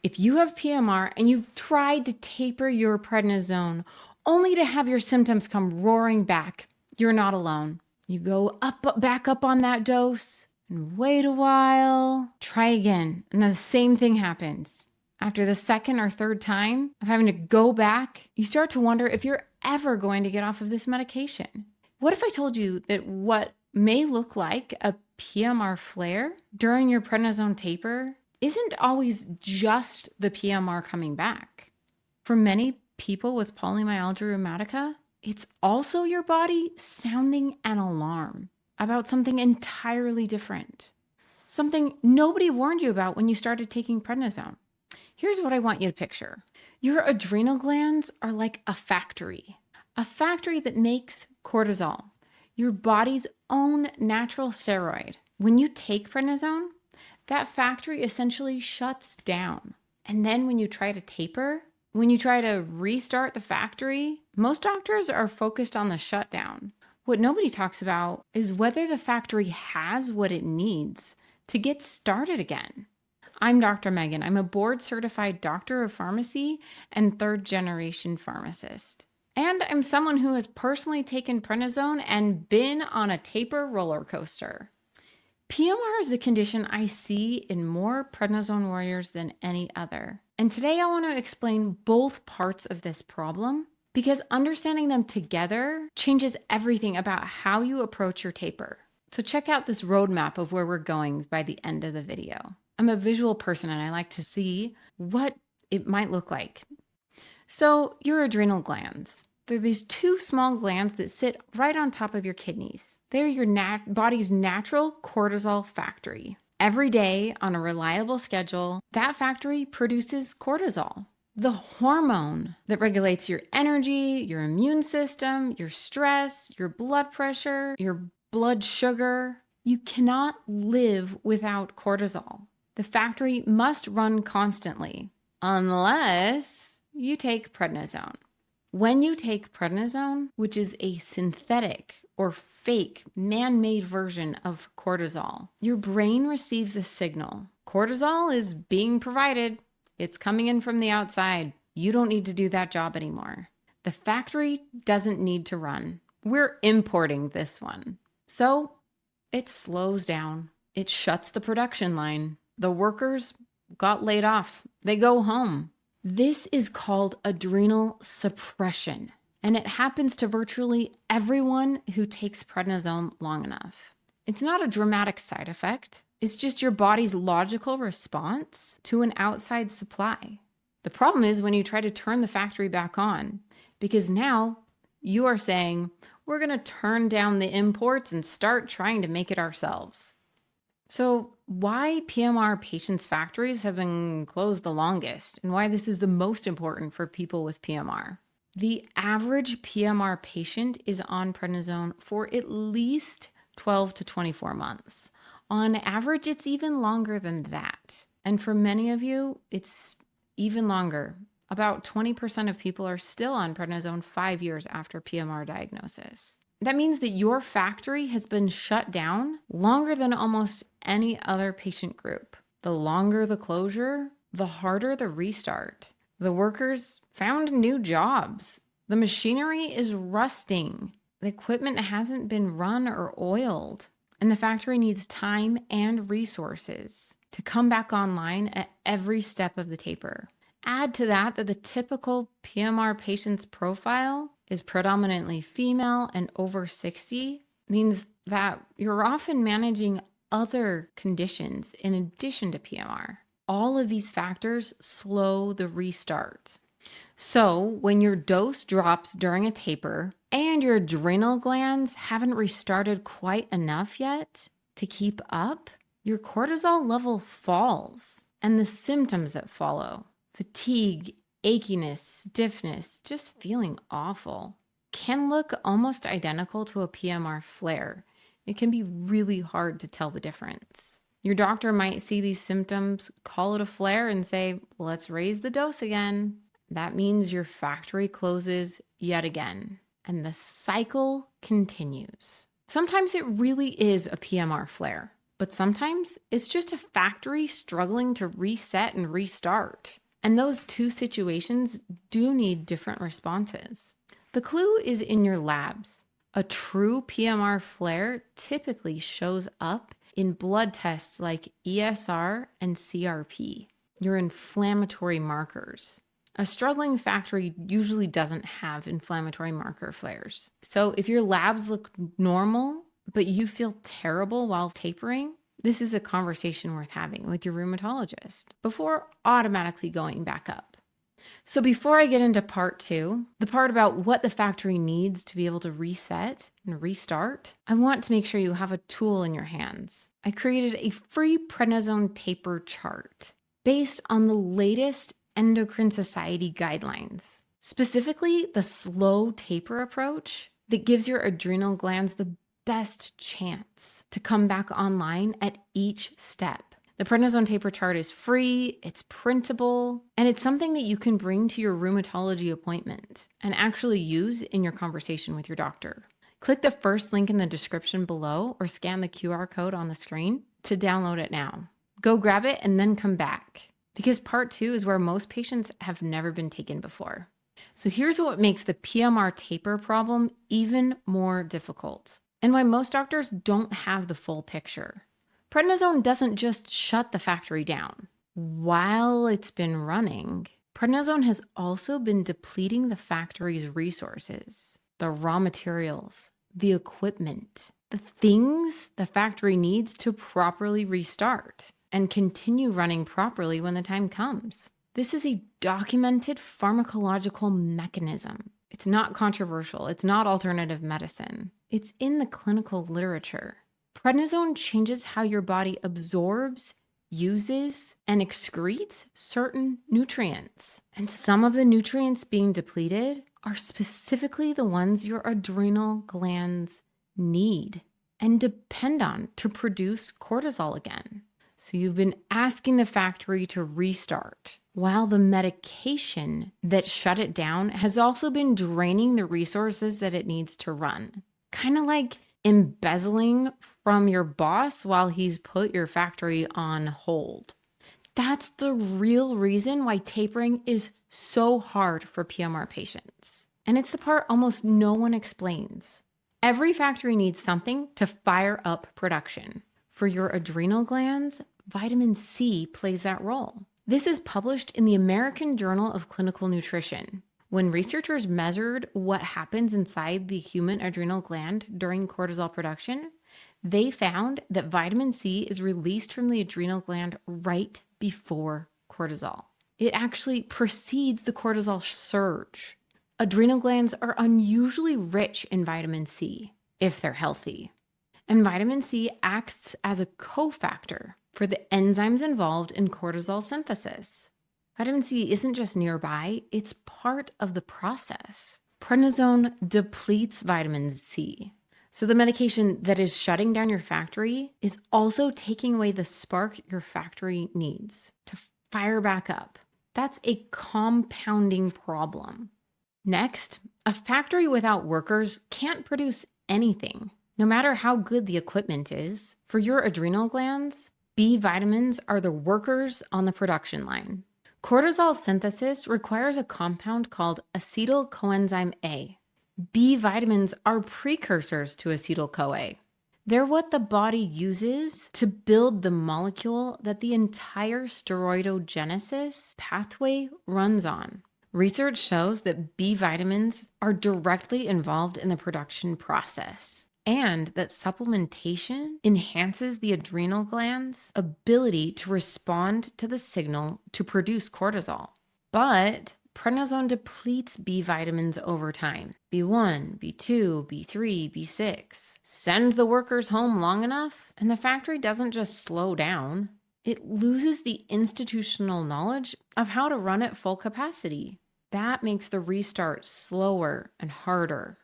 If you have PMR and you've tried to taper your prednisone only to have your symptoms come roaring back, you're not alone. You go back up on that dose and wait a while, try again, and then the same thing happens. After the second or third time of having to go back, you start to wonder if you're ever going to get off of this medication. What if I told you that what may look like a PMR flare during your prednisone taper isn't always just the PMR coming back? For many people with polymyalgia rheumatica, it's also your body sounding an alarm about something entirely different, something nobody warned you about when you started taking prednisone. Here's what I want you to picture. Your adrenal glands are like a factory that makes cortisol, your body's own natural steroid. When you take prednisone, that factory essentially shuts down. And then when you try to taper, when you try to restart the factory, most doctors are focused on the shutdown. What nobody talks about is whether the factory has what it needs to get started again. I'm Dr. Megan. I'm a board-certified doctor of pharmacy and third-generation pharmacist. And I'm someone who has personally taken prednisone and been on a taper roller coaster. PMR is the condition I see in more prednisone warriors than any other. And today I want to explain both parts of this problem because understanding them together changes everything about how you approach your taper. So check out this roadmap of where we're going by the end of the video. I'm a visual person and I like to see what it might look like. So your adrenal glands. They're these two small glands that sit right on top of your kidneys. They're your body's natural cortisol factory. Every day on a reliable schedule, that factory produces cortisol, the hormone that regulates your energy, your immune system, your stress, your blood pressure, your blood sugar. You cannot live without cortisol. The factory must run constantly unless you take prednisone. When you take prednisone, which is a synthetic or fake man-made version of cortisol, your brain receives a signal. Cortisol is being provided. It's coming in from the outside. You don't need to do that job anymore. The factory doesn't need to run. We're importing this one. So it slows down. It shuts the production line. The workers got laid off. They go home. This is called adrenal suppression, and it happens to virtually everyone who takes prednisone long enough. It's not a dramatic side effect. It's just your body's logical response to an outside supply. The problem is when you try to turn the factory back on, because now you are saying, we're going to turn down the imports and start trying to make it ourselves. So why PMR patients' factories have been closed the longest and why this is the most important for people with PMR. The average PMR patient is on prednisone for at least 12 to 24 months. On average, it's even longer than that. And for many of you, it's even longer. About 20% of people are still on prednisone 5 years after PMR diagnosis. That means that your factory has been shut down longer than almost any other patient group. The longer the closure, the harder the restart. The workers found new jobs. The machinery is rusting. The equipment hasn't been run or oiled. And the factory needs time and resources to come back online at every step of the taper. Add to that the typical PMR patient's profile is predominantly female and over 60, means that you're often managing other conditions in addition to PMR. All of these factors slow the restart. So when your dose drops during a taper and your adrenal glands haven't restarted quite enough yet to keep up, your cortisol level falls and the symptoms that follow, fatigue, achiness, stiffness, just feeling awful, can look almost identical to a PMR flare. It can be really hard to tell the difference. Your doctor might see these symptoms, call it a flare, and say, let's raise the dose again. That means your factory closes yet again, and the cycle continues. Sometimes it really is a PMR flare. But sometimes it's just a factory struggling to reset and restart. And those two situations do need different responses. The clue is in your labs. A true PMR flare typically shows up in blood tests like ESR and CRP, your inflammatory markers. A struggling factory usually doesn't have inflammatory marker flares. So if your labs look normal, but you feel terrible while tapering, this is a conversation worth having with your rheumatologist before automatically going back up. So before I get into part 2, the part about what the factory needs to be able to reset and restart, I want to make sure you have a tool in your hands. I created a free prednisone taper chart based on the latest Endocrine Society guidelines, specifically the slow taper approach that gives your adrenal glands the best chance to come back online at each step. The prednisone taper chart is free, it's printable, and it's something that you can bring to your rheumatology appointment and actually use in your conversation with your doctor. Click the first link in the description below or scan the QR code on the screen to download it now. Go grab it and then come back, because part 2 is where most patients have never been taken before. So here's what makes the PMR taper problem even more difficult, and why most doctors don't have the full picture. Prednisone doesn't just shut the factory down. While it's been running, prednisone has also been depleting the factory's resources, the raw materials, the equipment, the things the factory needs to properly restart and continue running properly when the time comes. This is a documented pharmacological mechanism. It's not controversial. It's not alternative medicine. It's in the clinical literature. Prednisone changes how your body absorbs, uses, and excretes certain nutrients. And some of the nutrients being depleted are specifically the ones your adrenal glands need and depend on to produce cortisol again. So you've been asking the factory to restart, while the medication that shut it down has also been draining the resources that it needs to run. Kind of like embezzling from your boss while he's put your factory on hold. That's the real reason why tapering is so hard for PMR patients. And it's the part almost no one explains. Every factory needs something to fire up production. For your adrenal glands, vitamin C plays that role. This is published in the American Journal of Clinical Nutrition. When researchers measured what happens inside the human adrenal gland during cortisol production, they found that vitamin C is released from the adrenal gland right before cortisol. It actually precedes the cortisol surge. Adrenal glands are unusually rich in vitamin C if they're healthy. And vitamin C acts as a cofactor for the enzymes involved in cortisol synthesis. Vitamin C isn't just nearby, it's part of the process. Prednisone depletes vitamin C. So the medication that is shutting down your factory is also taking away the spark your factory needs to fire back up. That's a compounding problem. Next, a factory without workers can't produce anything, no matter how good the equipment is. For your adrenal glands, B vitamins are the workers on the production line. Cortisol synthesis requires a compound called acetyl coenzyme A. B vitamins are precursors to acetyl-CoA. They're what the body uses to build the molecule that the entire steroidogenesis pathway runs on. Research shows that B vitamins are directly involved in the production process, and that supplementation enhances the adrenal gland's ability to respond to the signal to produce cortisol. But prednisone depletes B vitamins over time. B1, B2, B3, B6. Send the workers home long enough, and the factory doesn't just slow down. It loses the institutional knowledge of how to run at full capacity. That makes the restart slower and harder.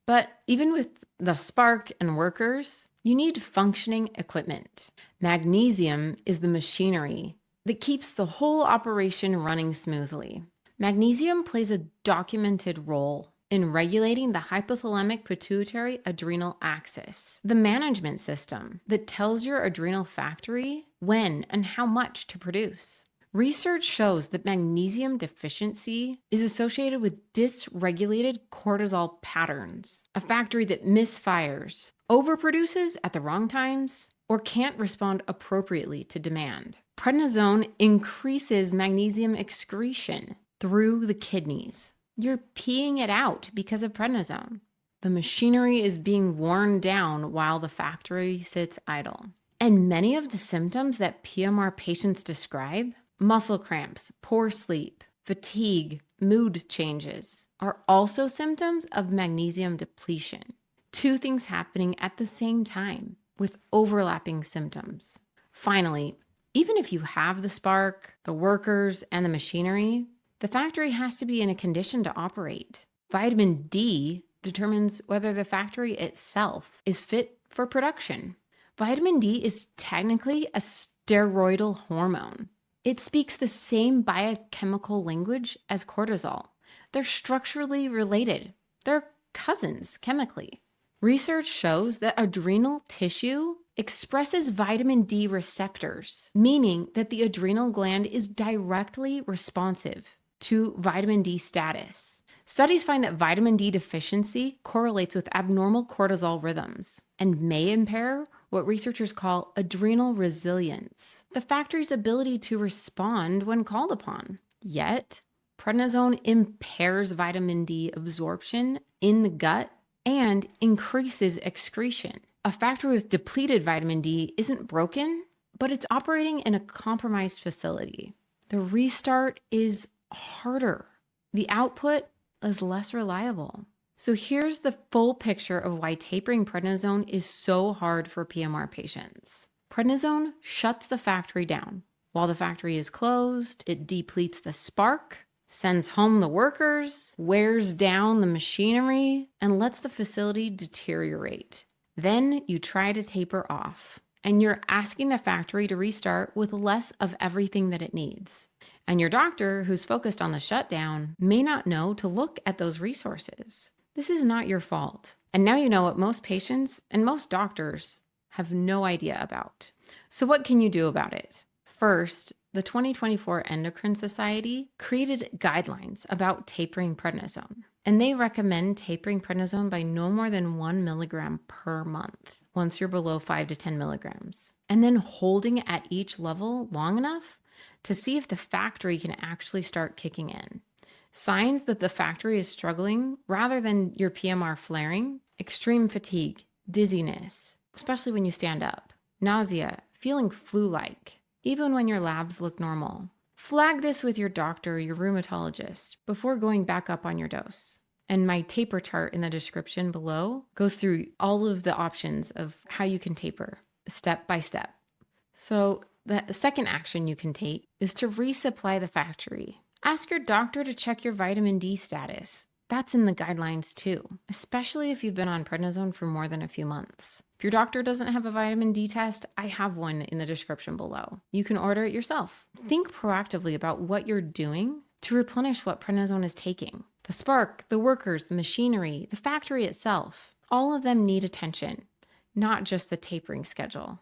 But even with the spark and workers, you need functioning equipment. Magnesium is the machinery that keeps the whole operation running smoothly. Magnesium plays a documented role in regulating the hypothalamic pituitary adrenal axis, the management system that tells your adrenal factory when and how much to produce. Research shows that magnesium deficiency is associated with dysregulated cortisol patterns, a factory that misfires, overproduces at the wrong times, or can't respond appropriately to demand. Prednisone increases magnesium excretion through the kidneys. You're peeing it out because of prednisone. The machinery is being worn down while the factory sits idle. And many of the symptoms that PMR patients describe, muscle cramps, poor sleep, fatigue, mood changes, are also symptoms of magnesium depletion. Two things happening at the same time with overlapping symptoms. Finally, even if you have the spark, the workers, and the machinery, the factory has to be in a condition to operate. Vitamin D determines whether the factory itself is fit for production. Vitamin D is technically a steroidal hormone. It speaks the same biochemical language as cortisol. They're structurally related. They're cousins chemically. Research shows that adrenal tissue expresses vitamin D receptors, meaning that the adrenal gland is directly responsive to vitamin D status. Studies find that vitamin D deficiency correlates with abnormal cortisol rhythms and may impair what researchers call adrenal resilience, the factory's ability to respond when called upon. Yet, prednisone impairs vitamin D absorption in the gut and increases excretion. A factory with depleted vitamin D isn't broken, but it's operating in a compromised facility. The restart is harder. The output is less reliable. So here's the full picture of why tapering prednisone is so hard for PMR patients. Prednisone shuts the factory down. While the factory is closed, it depletes the spark, sends home the workers, wears down the machinery, and lets the facility deteriorate. Then you try to taper off, and you're asking the factory to restart with less of everything that it needs. And your doctor, who's focused on the shutdown, may not know to look at those resources. This is not your fault. And now you know what most patients and most doctors have no idea about. So what can you do about it? First, the 2024 Endocrine Society created guidelines about tapering prednisone. And they recommend tapering prednisone by no more than 1 milligram per month once you're below 5 to 10 milligrams. And then holding at each level long enough to see if the factory can actually start kicking in. Signs that the factory is struggling rather than your PMR flaring: extreme fatigue, dizziness, especially when you stand up, nausea, feeling flu-like, even when your labs look normal. Flag this with your doctor or your rheumatologist before going back up on your dose. And my taper chart in the description below goes through all of the options of how you can taper step by step. So the second action you can take is to resupply the factory. Ask your doctor to check your vitamin D status. That's in the guidelines too, especially if you've been on prednisone for more than a few months. If your doctor doesn't have a vitamin D test, I have one in the description below. You can order it yourself. Think proactively about what you're doing to replenish what prednisone is taking. The spark, the workers, the machinery, the factory itself, all of them need attention, not just the tapering schedule.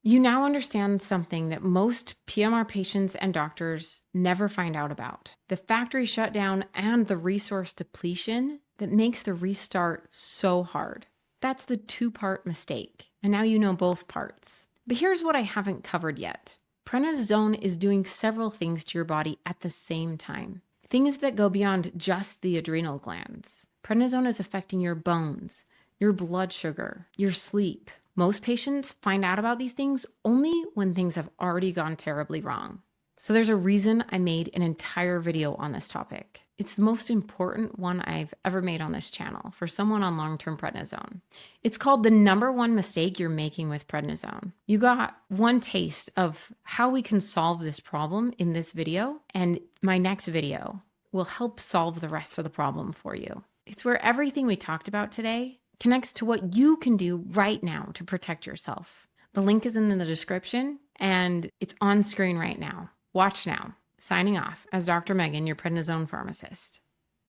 You now understand something that most PMR patients and doctors never find out about: the factory shutdown and the resource depletion that makes the restart so hard. That's the two-part mistake, and now you know both parts. But here's what I haven't covered yet. Prednisone is doing several things to your body at the same time, things that go beyond just the adrenal glands. Prednisone is affecting your bones, your blood sugar, your sleep. Most patients find out about these things only when things have already gone terribly wrong. So there's a reason I made an entire video on this topic. It's the most important one I've ever made on this channel for someone on long-term prednisone. It's called The Number One Mistake You're Making with Prednisone. You got one taste of how we can solve this problem in this video, and my next video will help solve the rest of the problem for you. It's where everything we talked about today connects to what you can do right now to protect yourself. The link is in the description and it's on screen right now. Watch now. Signing off as Dr. Megan, your prednisone pharmacist.